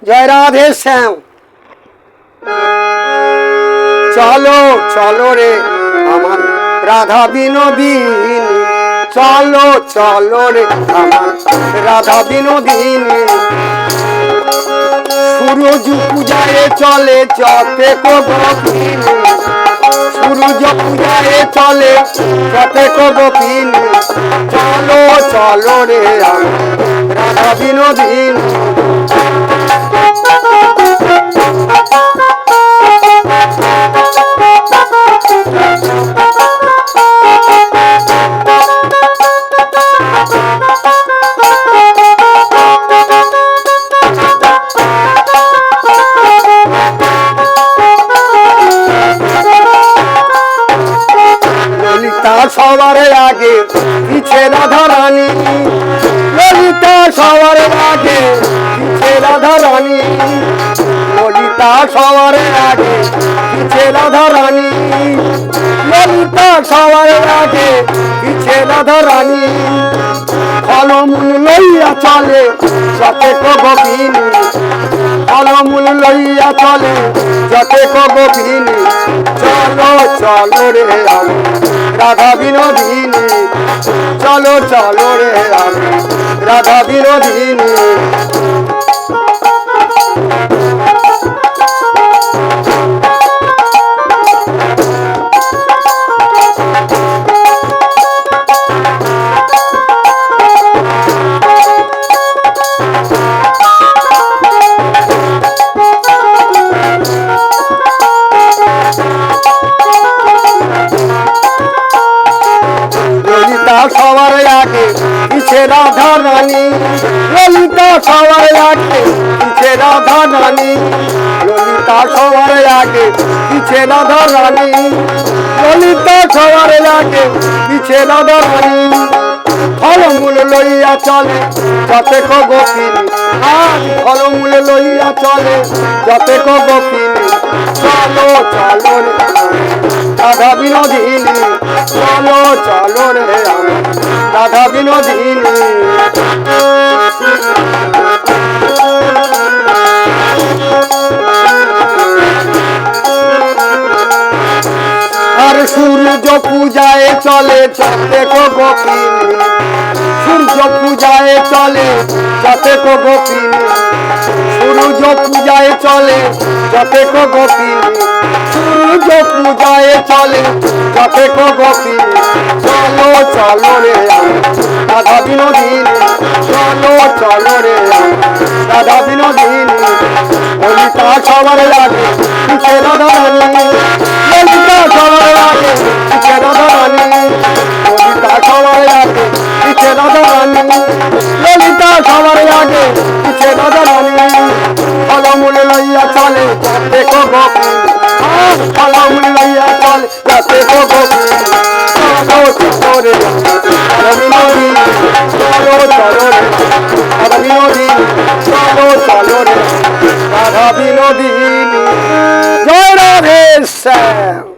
জয় রাধে শ্যাম। চলো চলো রে আমার রাধা বিনোদিনী, চলো চলো রে আমার রাধা বিনোদিনী। সূরজ পূজায় চলে যতেক গোপিনী, সূরজ পূজায় চলে যতেক গোপিনী। চলো চলো রে আমার রাধা বিনোদিনী। সবার আগে পিছে রাধা রানী, ললিতা সবার আগে পিছে রাধা রানী, ললিতা সবার আগে পিছে রাধা রানী, ললিতা সবার আগে পিছে রাধা রানী। ফলমূল লইয়া চলে যতেক গোপিনী, ফলমূল লইয়া চলে যতেক গোপিনী। চলো চলো রে আমি রাধা বিনোদিনী, চলো চলো রে আমি রাধা বিনোদিনী। সবার আগে পিছে রাধা রানী, ললিতা সবার আগে পিছে রাধা রানী, ললিতা সবার আগে পিছে রাধা রানী, ললিতা সবার আগে পিছে রাধা রানী। ফলমূল লইয়া চলে যতেক গোপিনী, আর ফলমূল লইয়া চলে যতেক গোপিনী। চলো চলো রে রাধা বিনোদিনী, চলো চলো রে রাধা বিনোদিনী। আর সূর্য পূজায় চলে যতেক গোপিনী, সূর্য পূজায় চলে যতেক গোপিনী, সূর্য পূজায় চলে যতেক গোপিনী, সূর্য পূজায় চলে যতেক গোপিনী। চলো চলো রে রাধা বিনোদিনী, চলো চলো রে রাধা বিনোদিনী। ললিতা সবার আগে পিছে রাধা রানী, ললিতা সবার আগে পিছে রাধা রানী, ললিতা সবার আগে পিছে রাধা রানী, ললিতা সবার আগে পিছে রাধা রানী। ফলমূল লইয়া চলে যতেক গোপিনী, ফলমূল লইয়া চলে যতেক গোপিনী। চলো চলো রে রাধা বিনোদিনী, চলো চলো রে রাধা বিনোদিনী, চলো চলো রে রাধা বিনোদিনী। জয় রাধে শ্যাম।